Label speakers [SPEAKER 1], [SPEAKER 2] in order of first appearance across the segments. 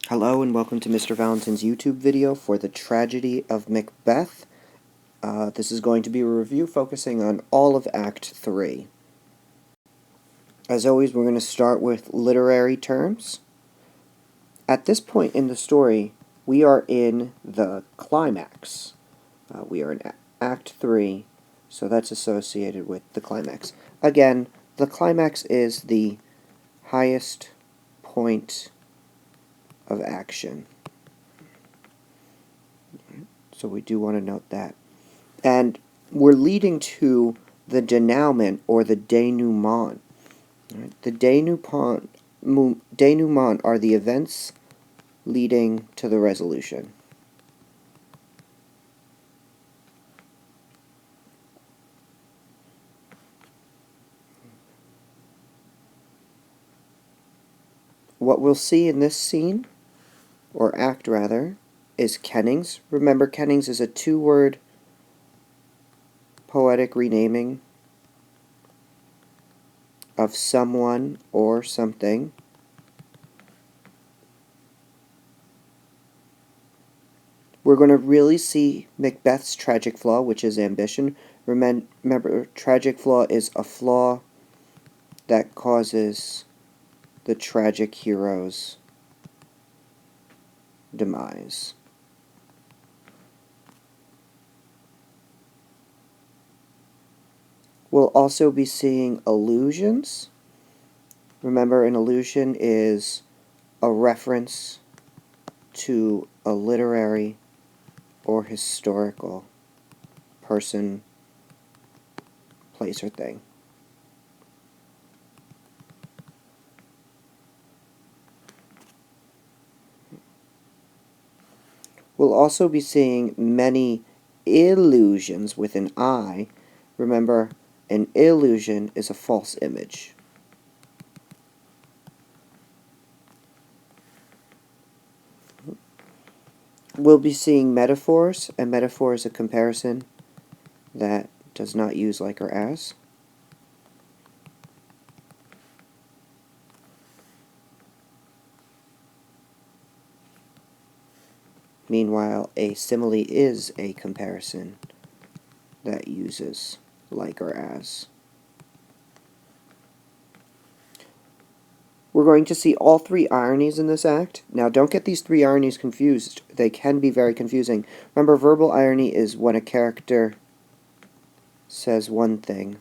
[SPEAKER 1] Hello and welcome to Mr. Valentin's YouTube video for the tragedy of Macbeth. This is going to be a review focusing on all of Act 3. As always, we're going to start with literary terms. At this point in the story, we are in the climax. We are in Act 3, so that's associated with the climax. Again, the climax is the highest point of action. So we do want to note that. And we're leading to the denouement or the denouement. Right? The denouement are the events leading to the resolution. What we'll see in this scene, or act rather, is kennings. Remember, kennings is a two-word poetic renaming of someone or something. We're going to really see Macbeth's tragic flaw, which is ambition. Remember, tragic flaw is a flaw that causes the tragic hero's demise. We'll also be seeing allusions. Remember, an allusion is a reference to a literary or historical person, place, or thing. We'll also be seeing many illusions with an I. Remember, an illusion is a false image. We'll be seeing metaphors. A metaphor is a comparison that does not use like or as. Meanwhile, a simile is a comparison that uses like or as. We're going to see all three ironies in this act. Now, don't get these three ironies confused. They can be very confusing. Remember, verbal irony is when a character says one thing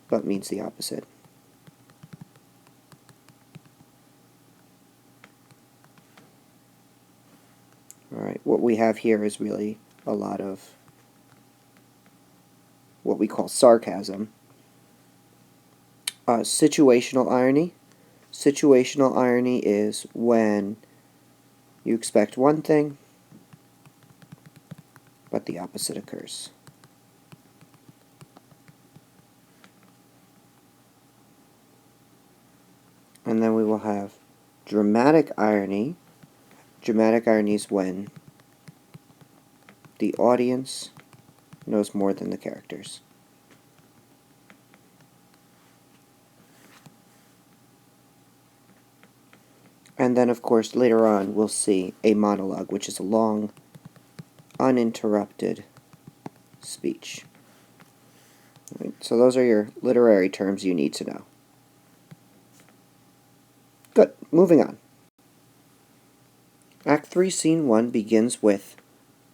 [SPEAKER 1] but means the opposite. Alright, what we have here is really a lot of what we call sarcasm. Situational irony. Situational irony is when you expect one thing, but the opposite occurs. And then we will have dramatic irony. Dramatic irony is when the audience knows more than the characters. And then, of course, later on, we'll see a monologue, which is a long, uninterrupted speech. Right, so those are your literary terms you need to know. Good. Moving on. Act 3, Scene 1 begins with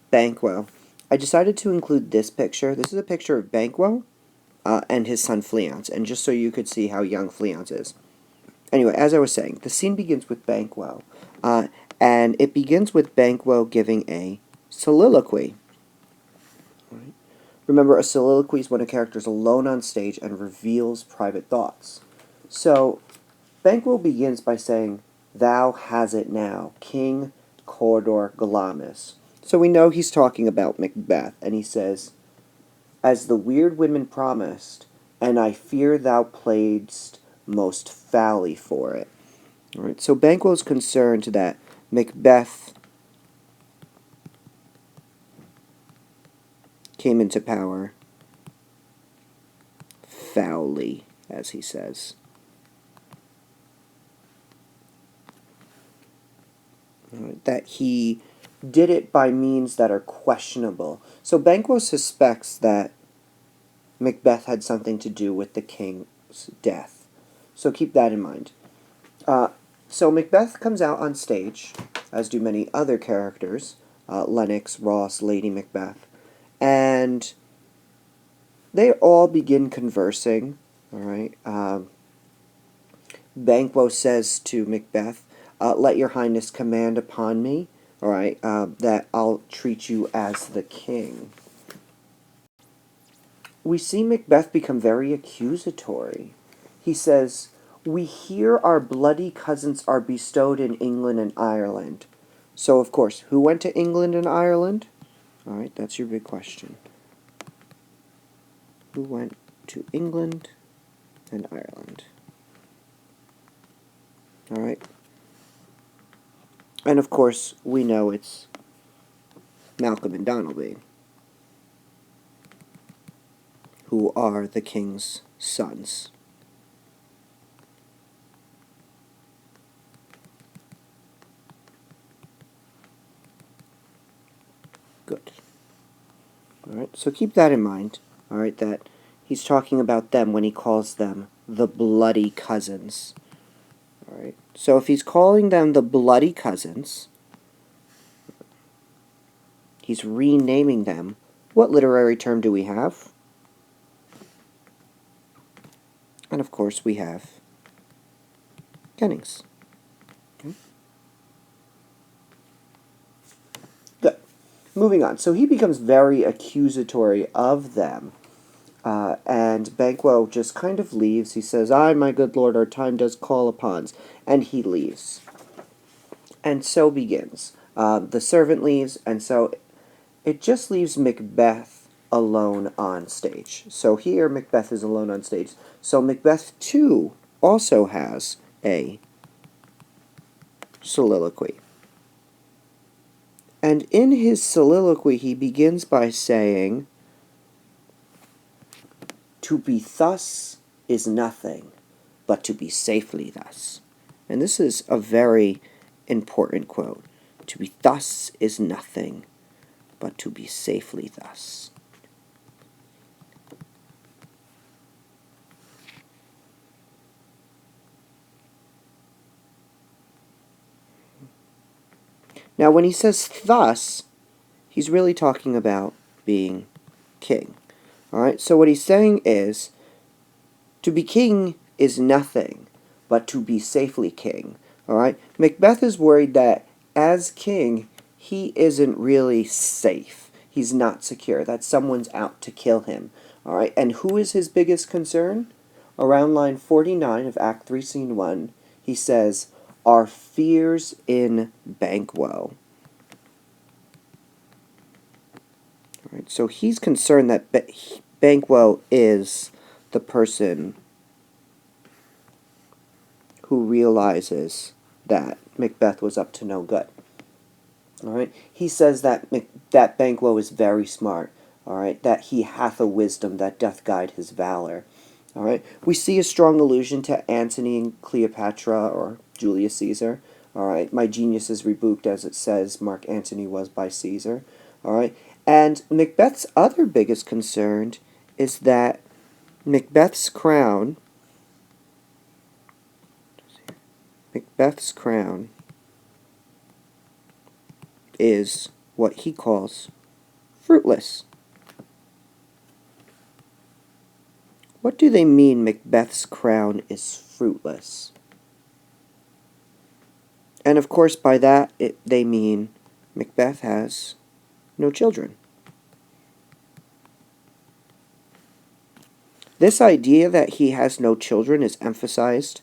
[SPEAKER 1] Banquo. I decided to include this picture. This is a picture of Banquo and his son Fleance, and just so you could see how young Fleance is. Anyway, as I was saying, the scene begins with Banquo, and it begins with Banquo giving a soliloquy. Right? Remember, a soliloquy is when a character is alone on stage and reveals private thoughts. So, Banquo begins by saying, "Thou has it now, King Cawdor Glamis." So we know he's talking about Macbeth, and he says, "As the weird women promised, and I fear thou playedst most foully for it." All right, so Banquo's concerned that Macbeth came into power foully, as he says. that he did it by means that are questionable. So Banquo suspects that Macbeth had something to do with the king's death. So keep that in mind. So Macbeth comes out on stage, as do many other characters, Lennox, Ross, Lady Macbeth, and they all begin conversing. All right. Banquo says to Macbeth, "Let your highness command upon me. All right, that I'll treat you as the king." We see Macbeth become very accusatory. He says, "We hear our bloody cousins are bestowed in England and Ireland." So, of course, who went to England and Ireland? All right, that's your big question. Who went to England and Ireland? All right. And, of course, we know it's Malcolm and Donalbain, who are the king's sons. Good. All right, so keep that in mind. All right, that he's talking about them when he calls them the bloody cousins. All right, so if he's calling them the bloody cousins, he's renaming them. What literary term do we have? And of course we have Kennings. Okay. Good. Moving on. So he becomes very accusatory of them. And Banquo just kind of leaves. He says, "Aye, my good lord, our time does call upon," and he leaves. And so begins. The servant leaves, and so it just leaves Macbeth alone on stage. So here, Macbeth is alone on stage. So Macbeth, too, also has a soliloquy. And in his soliloquy, he begins by saying, "To be thus is nothing, but to be safely thus." And this is a very important quote. To be thus is nothing, but to be safely thus. Now, when he says thus, he's really talking about being king. All right, so what he's saying is, to be king is nothing, but to be safely king. All right, Macbeth is worried that as king, he isn't really safe. He's not secure, that someone's out to kill him. All right, and who is his biggest concern? Around line 49 of Act 3, Scene 1, he says, "Our fears in Banquo." All right, so he's concerned that Banquo is the person who realizes that Macbeth was up to no good. All right, he says that that Banquo is very smart. All right, that he hath a wisdom that doth guide his valor. All right, we see a strong allusion to Antony and Cleopatra or Julius Caesar. All right, my genius is rebuked, as it says Mark Antony was by Caesar. All right, and Macbeth's other biggest concern is that Macbeth's crown is what he calls fruitless. What do they mean Macbeth's crown is fruitless? And of course by that they mean Macbeth has no children. This idea that he has no children is emphasized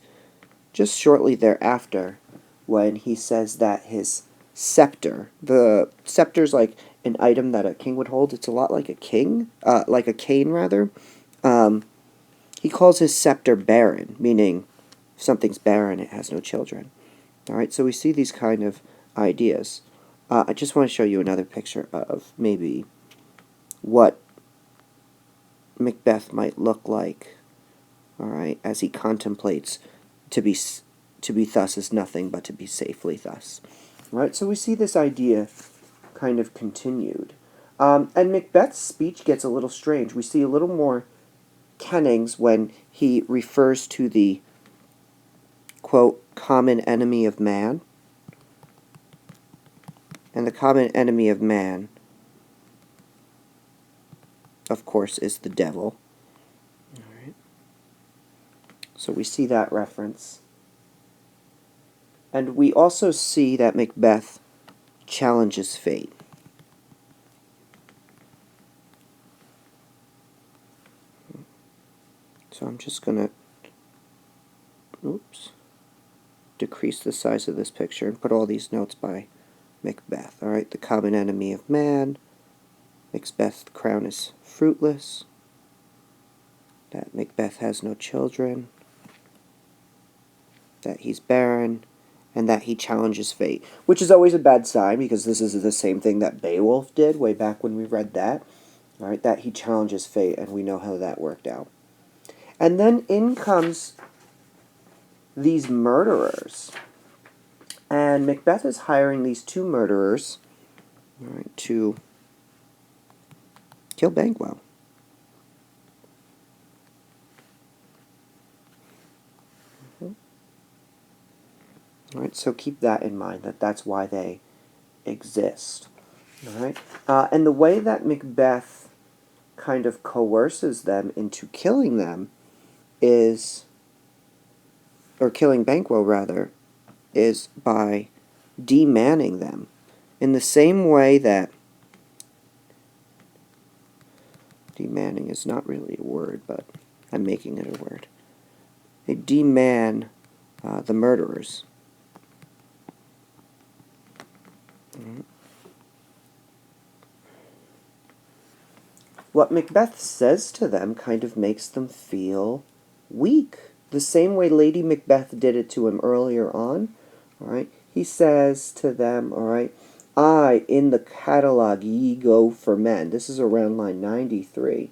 [SPEAKER 1] just shortly thereafter when he says that his scepter, the scepter's like an item that a king would hold. It's a lot like a king, like a cane rather. He calls his scepter barren, meaning if something's barren, it has no children. All right, so we see these kind of ideas. I just want to show you another picture of maybe what Macbeth might look like, all right, as he contemplates to be thus is nothing but to be safely thus. Right? So we see this idea kind of continued. And Macbeth's speech gets a little strange. We see a little more kennings when he refers to the, quote, common enemy of man. And the common enemy of man, of course, is the devil. All right. So we see that reference. And we also see that Macbeth challenges fate. So I'm just going to, decrease the size of this picture and put all these notes by Macbeth. All right, the common enemy of man. Macbeth's crown is fruitless. That Macbeth has no children. That he's barren. And that he challenges fate. Which is always a bad sign, because this is the same thing that Beowulf did way back when we read that. All right, that he challenges fate, and we know how that worked out. And then in comes these murderers. And Macbeth is hiring these two murderers, all right, to kill Banquo. All right, so keep that in mind, that's why they exist. All right, and the way that Macbeth kind of coerces them into killing them is, or killing Banquo rather, is by demanning them. In the same way that, demanning is not really a word, but I'm making it a word. They deman the murderers. What Macbeth says to them kind of makes them feel weak. The same way Lady Macbeth did it to him earlier on. All right, he says to them, all right, I, in the catalogue ye go for men. This is around line 93.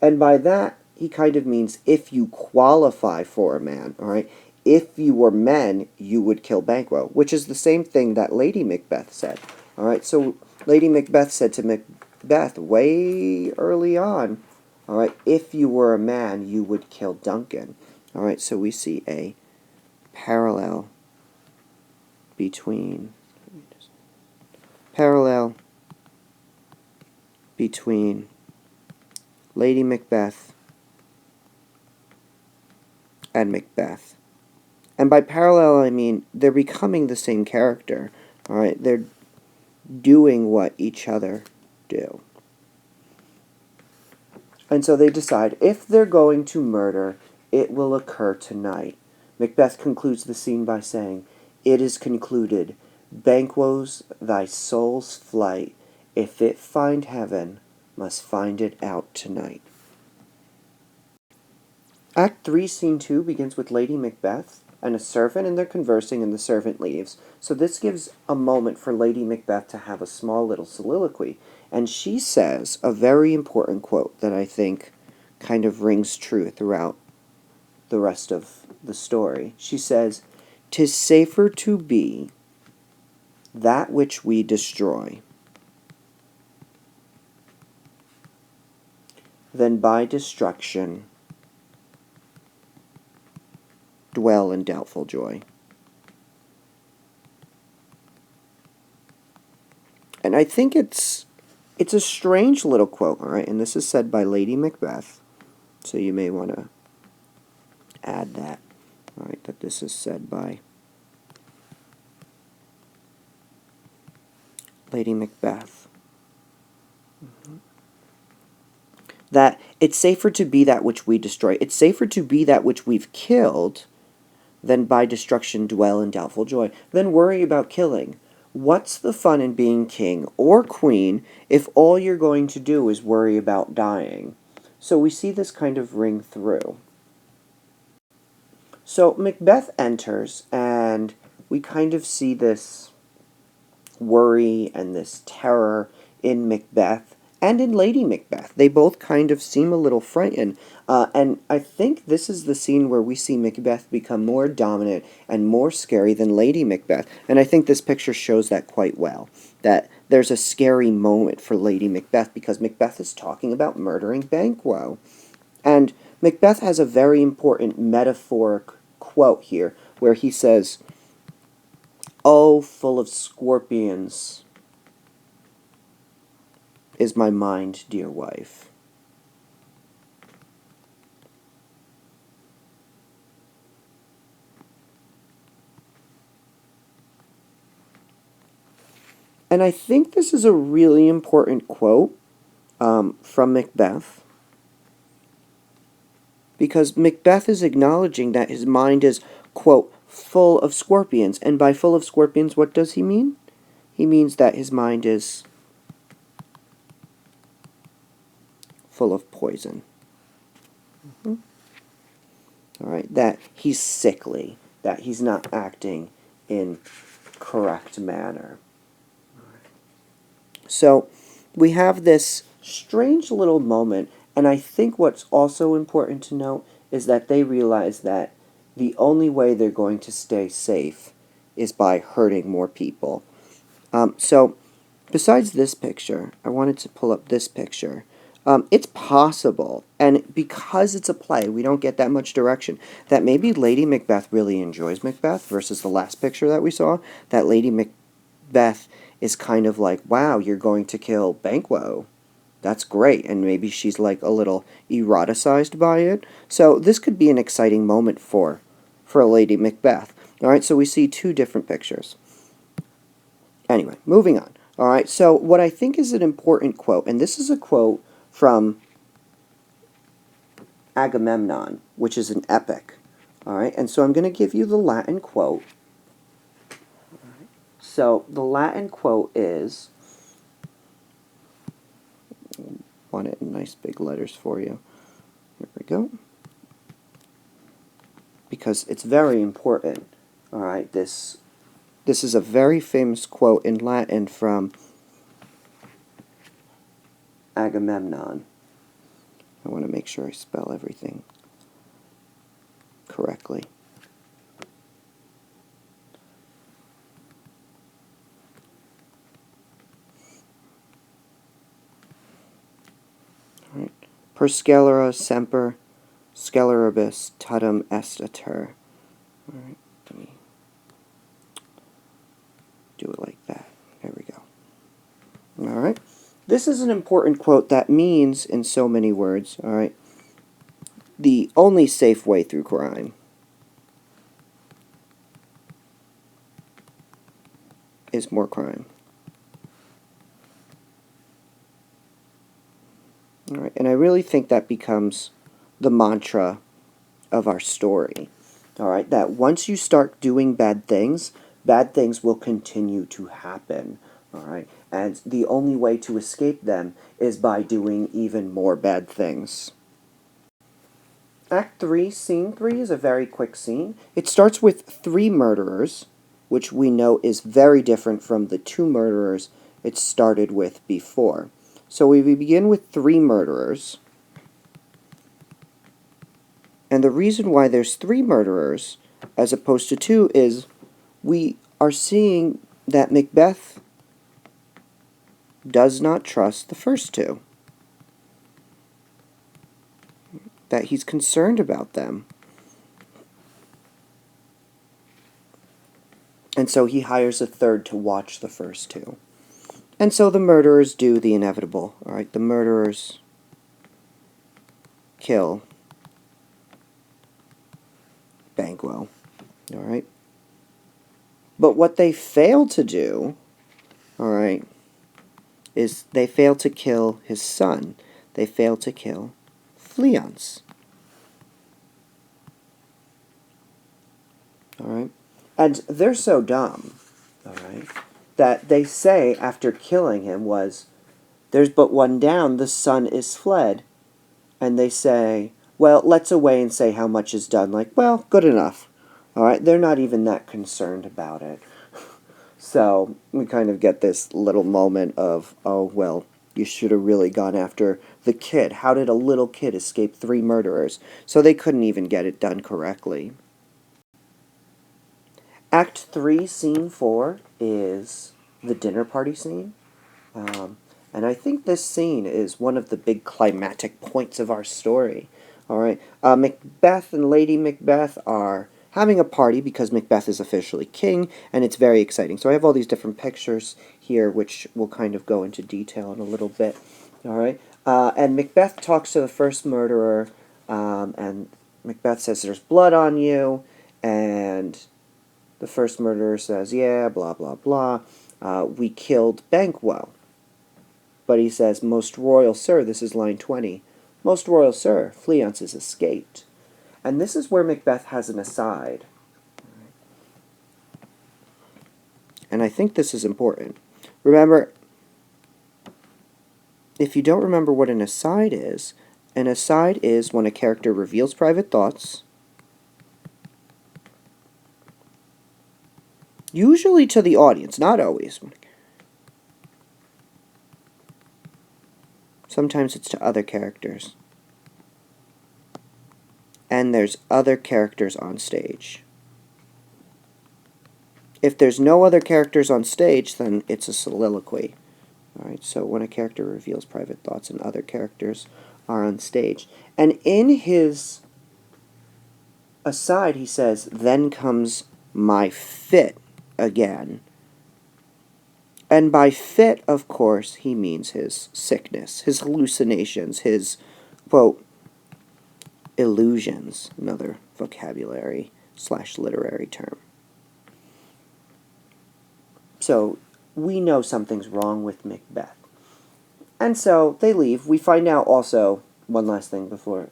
[SPEAKER 1] And by that, he kind of means if you qualify for a man, all right, if you were men, you would kill Banquo, which is the same thing that Lady Macbeth said. All right, so Lady Macbeth said to Macbeth way early on, all right, if you were a man, you would kill Duncan. All right, so we see a parallel between Lady Macbeth and Macbeth. And by parallel, I mean they're becoming the same character. All right, they're doing what each other do. And so they decide if they're going to murder, it will occur tonight. Macbeth concludes the scene by saying, "It is concluded. Banquo's thy soul's flight, if it find heaven, must find it out tonight." Act 3, Scene 2 begins with Lady Macbeth and a servant, and they're conversing, and the servant leaves. So this gives a moment for Lady Macbeth to have a small little soliloquy. And she says a very important quote that I think kind of rings true throughout the rest of the story. She says, "'Tis safer to be that which we destroy than by destruction dwell in doubtful joy." And I think it's a strange little quote, all right? And this is said by Lady Macbeth, so you may want to add that, all right, that this is said by Lady Macbeth. That it's safer to be that which we destroy. It's safer to be that which we've killed than by destruction dwell in doubtful joy. Then worry about killing. What's the fun in being king or queen if all you're going to do is worry about dying? So we see this kind of ring through. So Macbeth enters, and we kind of see this worry and this terror in Macbeth and in Lady Macbeth. They both kind of seem a little frightened. And I think this is the scene where we see Macbeth become more dominant and more scary than Lady Macbeth. And I think this picture shows that quite well. That there's a scary moment for Lady Macbeth because Macbeth is talking about murdering Banquo. And Macbeth has a very important metaphoric quote here where he says, "Oh, full of scorpions is my mind, dear wife." And I think this is a really important quote from Macbeth, because Macbeth is acknowledging that his mind is, quote, full of scorpions. And by full of scorpions, what does he mean? He means that his mind is full of poison. All right, that he's sickly, that he's not acting in correct manner. So we have this strange little moment, and I think what's also important to note is that they realize that the only way they're going to stay safe is by hurting more people. So besides this picture, I wanted to pull up this picture. It's possible, and because it's a play, we don't get that much direction, that maybe Lady Macbeth really enjoys Macbeth versus the last picture that we saw, that Lady Macbeth is kind of like, wow, you're going to kill Banquo. That's great, and maybe she's like a little eroticized by it. So this could be an exciting moment for Lady Macbeth. All right, so we see two different pictures. Anyway, moving on. All right, so what I think is an important quote, and this is a quote from Agamemnon, which is an epic. All right, and so I'm going to give you the Latin quote. So the Latin quote is, I want it in nice big letters for you. Here we go. Because it's very important. All right, this is a very famous quote in Latin from Agamemnon. I want to make sure I spell everything correctly. All right. Per scalera semper scaleribus tutum est ater. All right, let me do it like that. There we go. All right. This is an important quote that means, in so many words, all right, the only safe way through crime is more crime. All right, and I really think that becomes the mantra of our story. All right, that once you start doing bad things will continue to happen. All right, and the only way to escape them is by doing even more bad things. Act 3, Scene 3 is a very quick scene. It starts with 3 murderers, which we know is very different from the 2 murderers it started with before. So we begin with 3 murderers. And the reason why there's 3 murderers as opposed to 2 is we are seeing that Macbeth does not trust the first 2. That he's concerned about them. And so he hires a third to watch the first 2. And so the murderers do the inevitable. All right, the murderers kill Banquo. All right. But what they fail to do, all right, is they fail to kill his son. They fail to kill Fleance. All right. And they're so dumb, all right, that they say after killing him was, "There's but one down, the son is fled." And they say, "Well, let's away and say how much is done." Like, well, good enough. All right, they're not even that concerned about it. So we kind of get this little moment of, oh, well, You should have really gone after the kid. How did a little kid escape 3 murderers? So they couldn't even get it done correctly. Act 3, Scene 4 is the dinner party scene. And I think this scene is one of the big climactic points of our story. Alright, Macbeth and Lady Macbeth are having a party because Macbeth is officially king, and it's very exciting. So I have all these different pictures here, which we'll kind of go into detail in a little bit. Alright, and Macbeth talks to the first murderer, and Macbeth says, "There's blood on you," and the first murderer says, "Yeah, blah, blah, blah. We killed Banquo." But he says, "Most royal sir," this is line 20, "Most royal sir, Fleance is escaped." And this is where Macbeth has an aside. And I think this is important. Remember, if you don't remember what an aside is when a character reveals private thoughts, usually to the audience, not always. Sometimes it's to other characters. And there's other characters on stage. If there's no other characters on stage, then it's a soliloquy. Alright, so when a character reveals private thoughts and other characters are on stage. And in his aside, he says, "Then comes my fit again." And by fit, of course, he means his sickness, his hallucinations, his, quote, illusions, another vocabulary/literary term. So, we know something's wrong with Macbeth. And so, they leave. We find out also, one last thing before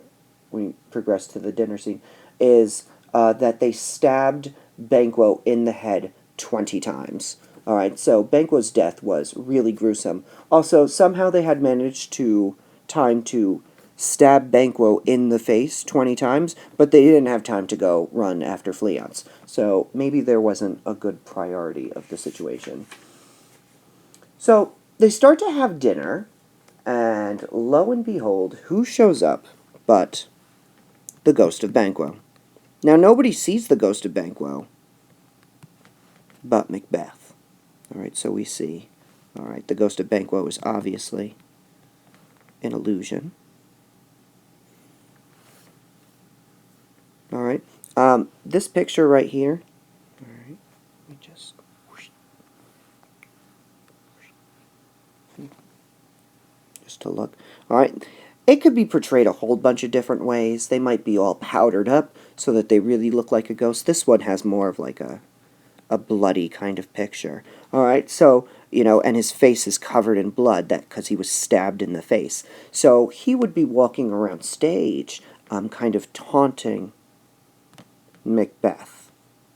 [SPEAKER 1] we progress to the dinner scene, is that they stabbed Banquo in the head 20 times. Alright, so Banquo's death was really gruesome. Also, somehow they had managed to stab Banquo in the face 20 times, but they didn't have time to go run after Fleance. So maybe there wasn't a good priority of the situation. So they start to have dinner, and lo and behold, who shows up but the ghost of Banquo. Now nobody sees the ghost of Banquo but Macbeth. Alright, so we see, alright, the ghost of Banquo is obviously an illusion. Alright, this picture right here, alright, let me just to look, alright, it could be portrayed a whole bunch of different ways. They might be all powdered up so that they really look like a ghost. This one has more of like a bloody kind of picture. Alright, so, and his face is covered in blood because he was stabbed in the face. So he would be walking around stage, kind of taunting Macbeth.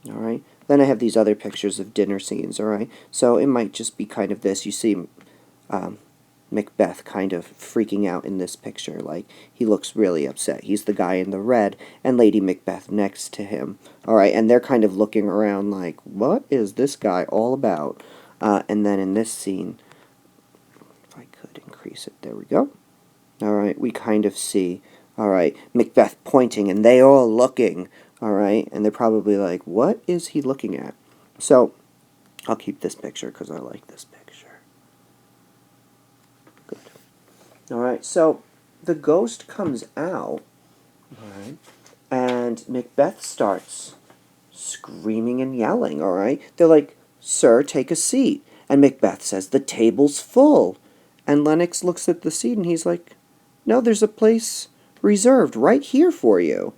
[SPEAKER 1] Alright, then I have these other pictures of dinner scenes, alright? So it might just be kind of this. You see Macbeth kind of freaking out in this picture, like he looks really upset. He's the guy in the red, and Lady Macbeth next to him. Alright, and they're kind of looking around like, what is this guy all about? And then in this scene, if I could increase it, there we go. Alright, we kind of see, alright, Macbeth pointing, and they all looking, alright, and they're probably like, what is he looking at? So, I'll keep this picture because I like this picture. Alright, so the ghost comes out, alright, and Macbeth starts screaming and yelling, alright? They're like, "Sir, take a seat." And Macbeth says, "The table's full." And Lennox looks at the seat and he's like, "No, there's a place reserved right here for you."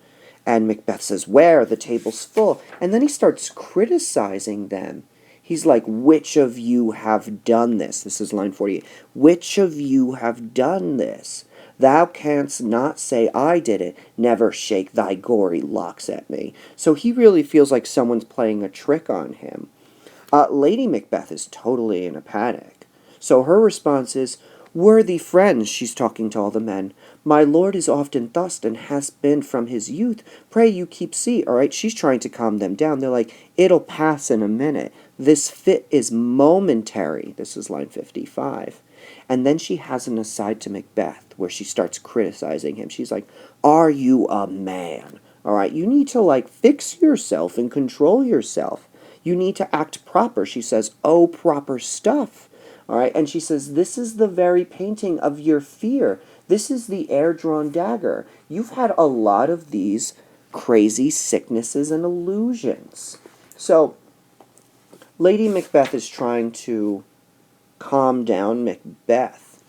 [SPEAKER 1] And Macbeth says, "Where? The table's full." And then he starts criticizing them. He's like, "Which of you have done this?" This is line 48. "Which of you have done this? Thou canst not say I did it. Never shake thy gory locks at me." So he really feels like someone's playing a trick on him. Lady Macbeth is totally in a panic. So her response is, "Worthy friends," she's talking to all the men, "my lord is often thus and has been from his youth. Pray you keep seat," alright? She's trying to calm them down. They're like, "It'll pass in a minute. This fit is momentary." This is line 55. And then she has an aside to Macbeth where she starts criticizing him. She's like, "Are you a man? All right, you need to like fix yourself and control yourself. You need to act proper." She says, "Oh, proper stuff." All right, and she says, "This is the very painting of your fear. This is the air-drawn dagger. You've had a lot of these crazy sicknesses and illusions." So, Lady Macbeth is trying to calm down Macbeth.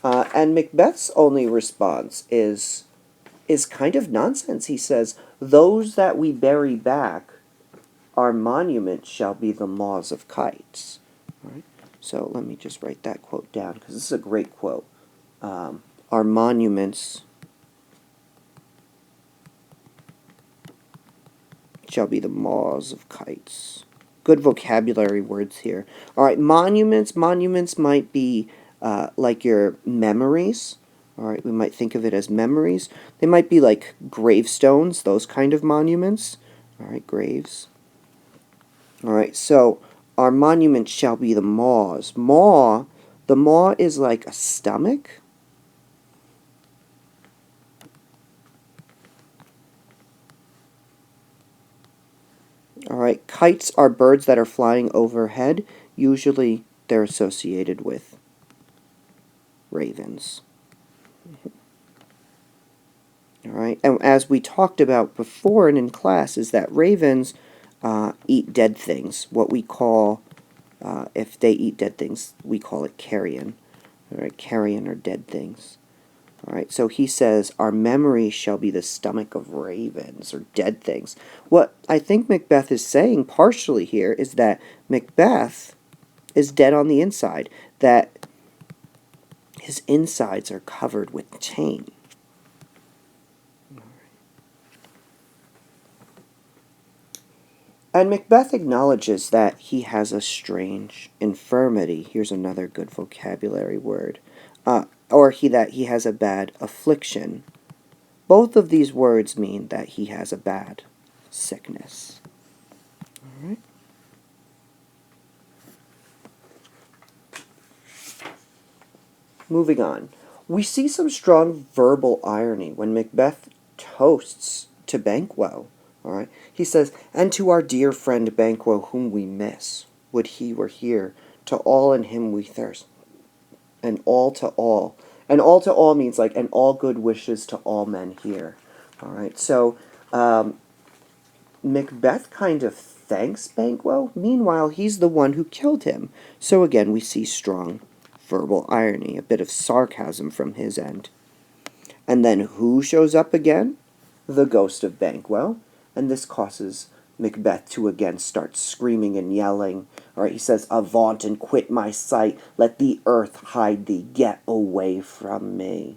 [SPEAKER 1] And Macbeth's only response is kind of nonsense. He says, "Those that we bury back, our monument shall be the maws of kites." All right? So let me just write that quote down, because this is a great quote. Our monuments shall be the maws of kites. Good vocabulary words here. All right, monuments. Monuments might be like your memories. All right, we might think of it as memories. They might be like gravestones, those kind of monuments. All right, graves. All right, so our monument shall be the maws. The maw is like a stomach. All right, kites are birds that are flying overhead. Usually they're associated with ravens. All right, and as we talked about before and in class, is that ravens eat dead things. What we call, if they eat dead things, we call it carrion. All right, carrion are dead things. All right, so he says, "Our memory shall be the stomach of ravens," or dead things. What I think Macbeth is saying partially here is that Macbeth is dead on the inside, that his insides are covered with chain. And Macbeth acknowledges that he has a strange infirmity. Here's another good vocabulary word. Or that he has a bad affliction. Both of these words mean that he has a bad sickness. All right. Moving on. We see some strong verbal irony when Macbeth toasts to Banquo. All right. He says, "And to our dear friend Banquo, whom we miss, would he were here, to all in him we thirst, and all to all." And all to all means like, and all good wishes to all men here. All right. So Macbeth kind of thanks Banquo. Meanwhile, he's the one who killed him. So again, we see strong verbal irony, a bit of sarcasm from his end. And then who shows up again? The ghost of Banquo. And this causes Macbeth to again start screaming and yelling. All right, he says, "Avaunt and quit my sight. Let the earth hide thee. Get away from me."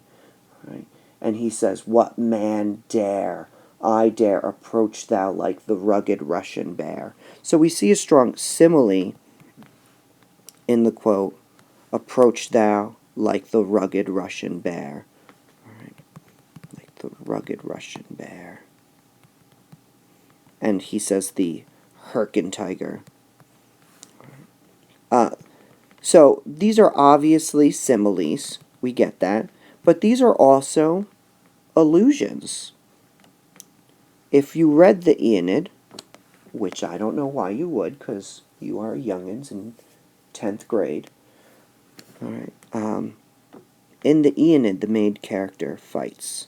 [SPEAKER 1] All right. And he says, "What man dare? I dare approach thou like the rugged Russian bear." So we see a strong simile in the quote, "Approach thou like the rugged Russian bear." All right. Like the rugged Russian bear. And he says the Herkin tiger. So these are obviously similes. We get that. But these are also allusions. If you read the Aeneid, which I don't know why you would, because you are youngins in 10th grade. All right. In the Aeneid, the main character fights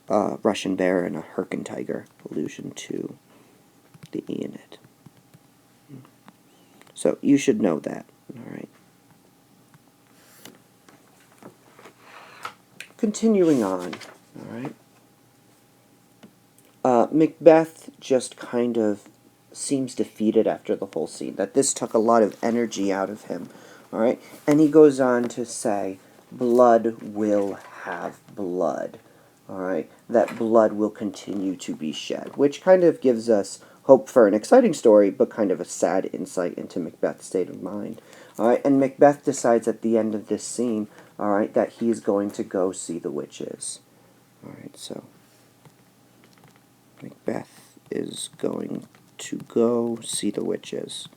[SPEAKER 1] a Russian bear and a Herkin tiger, allusion to the Aeneid. So you should know that. All right. Continuing on. All right. Macbeth just kind of seems defeated after the whole scene, that this took a lot of energy out of him. All right. And he goes on to say, "Blood will have blood." All right. That blood will continue to be shed, which kind of gives us hope for an exciting story, but kind of a sad insight into Macbeth's state of mind. All right. And Macbeth decides at the end of this scene, all right, that he's going to go see the witches. All right. So Macbeth is going to go see the witches.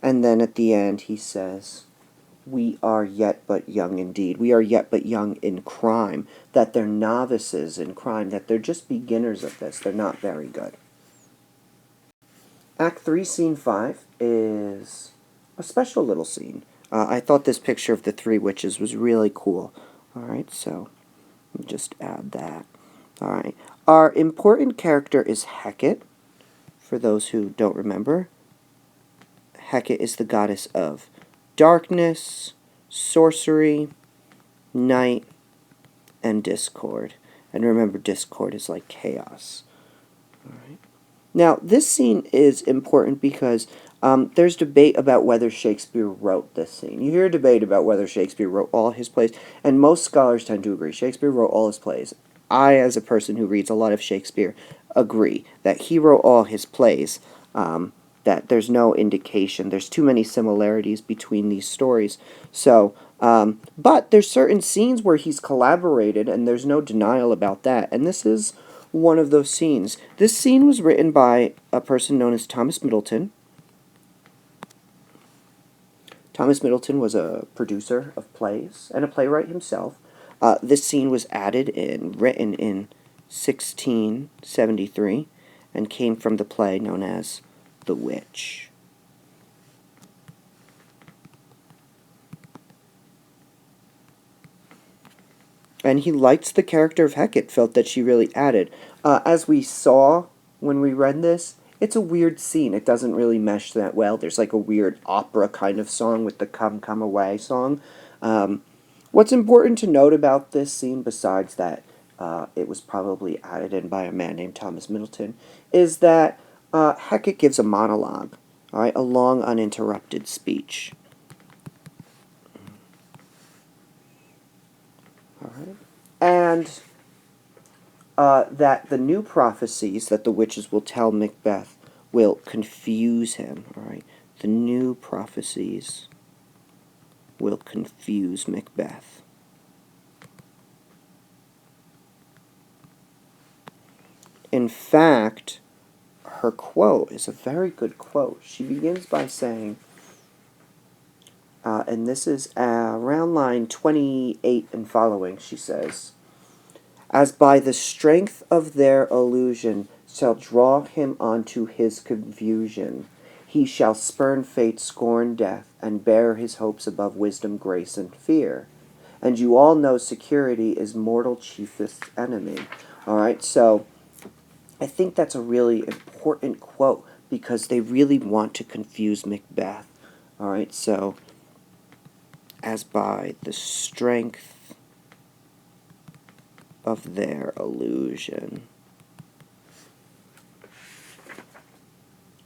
[SPEAKER 1] And then at the end he says, we are yet but young indeed. We are yet but young in crime. That they're novices in crime. That they're just beginners of this. They're not very good. Act 3, Scene 5 is a special little scene. I thought this picture of the three witches was really cool. Alright, so just add that. Alright. Our important character is Hecate. For those who don't remember, Hecate is the goddess of darkness, sorcery, night, and discord. And remember, discord is like chaos. Alright. Now, this scene is important because there's debate about whether Shakespeare wrote this scene. You hear a debate about whether Shakespeare wrote all his plays, and most scholars tend to agree Shakespeare wrote all his plays. I, as a person who reads a lot of Shakespeare, agree that he wrote all his plays, that there's no indication. There's too many similarities between these stories. So, but there's certain scenes where he's collaborated, and there's no denial about that. And this is one of those scenes. This scene was written by a person known as Thomas Middleton. Thomas Middleton was a producer of plays and a playwright himself. This scene was written in 1673, and came from the play known as The Witch. And he liked the character of Hecate, felt that she really added. As we saw when we read this, it's a weird scene. It doesn't really mesh that well. There's like a weird opera kind of song with the Come, Come Away song. What's important to note about this scene, besides that it was probably added in by a man named Thomas Middleton, is that Hecate gives a monologue, all right, a long uninterrupted speech. All right. And that the new prophecies that the witches will tell Macbeth will confuse him. All right. The new prophecies will confuse Macbeth. In fact, her quote is a very good quote. She begins by saying, and this is around line 28 and following, she says, as by the strength of their illusion shall draw him unto his confusion, he shall spurn fate, scorn death, and bear his hopes above wisdom, grace, and fear. And you all know security is mortal chiefest enemy. Alright, so I think that's a really important quote, because they really want to confuse Macbeth. Alright, so as by the strength of their illusion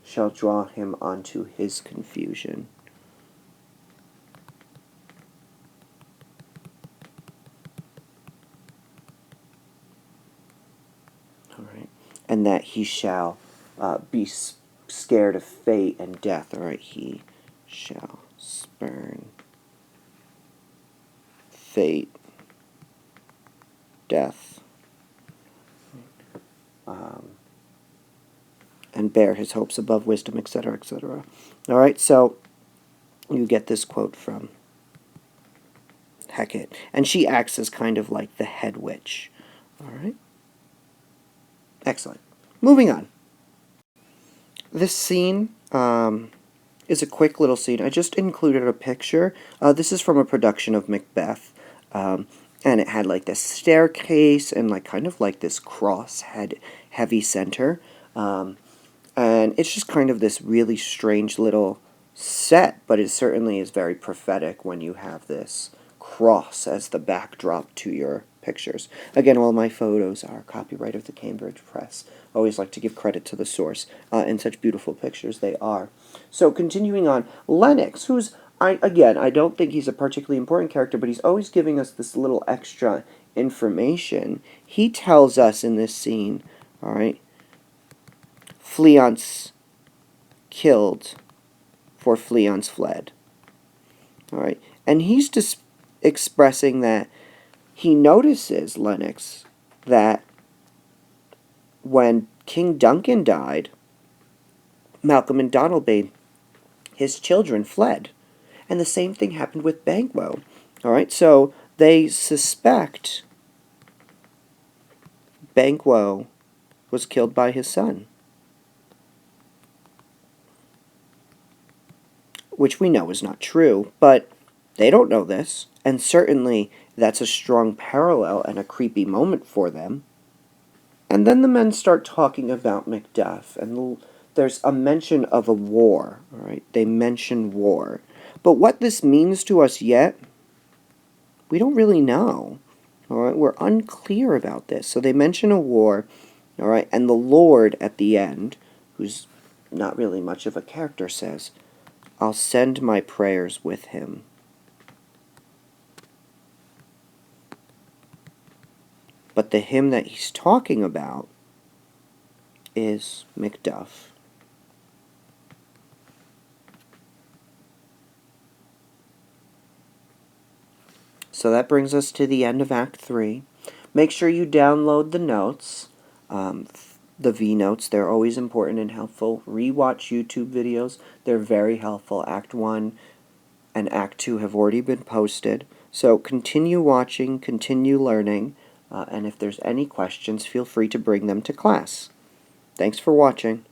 [SPEAKER 1] shall draw him unto his confusion. All right, and that he shall be scared of fate and death. All right, he shall spurn fate, death, and bear his hopes above wisdom, etc., etc. All right, so you get this quote from Hecate, and she acts as kind of like the head witch. All right, excellent. Moving on. This scene is a quick little scene. I just included a picture. This is from a production of Macbeth, and it had like this staircase and like kind of like this cross heavy center. And it's just kind of this really strange little set, but it certainly is very prophetic when you have this cross as the backdrop to your pictures. Again, all my photos are copyright of the Cambridge Press. I always like to give credit to the source, and such beautiful pictures they are. So continuing on, Lennox, who's, I don't think he's a particularly important character, but he's always giving us this little extra information. He tells us in this scene, all right, Fleance killed, for Fleance fled. All right, and he's just expressing that he notices, Lennox, that when King Duncan died, Malcolm and Donalbain his children fled. And the same thing happened with Banquo. All right, so they suspect Banquo was killed by his son, which we know is not true, but they don't know this, and certainly that's a strong parallel and a creepy moment for them. And then the men start talking about Macbeth, and there's a mention of a war, all right? They mention war. But what this means to us yet, we don't really know. All right, we're unclear about this. So they mention a war, all right, and the Lord at the end, who's not really much of a character, says, "I'll send my prayers with him." But the hymn that he's talking about is Macduff. So that brings us to the end of Act 3. Make sure you download the notes, the V notes. They're always important and helpful. Rewatch YouTube videos. They're very helpful. Act 1 and Act 2 have already been posted. So continue watching, continue learning, and if there's any questions, feel free to bring them to class. Thanks for watching.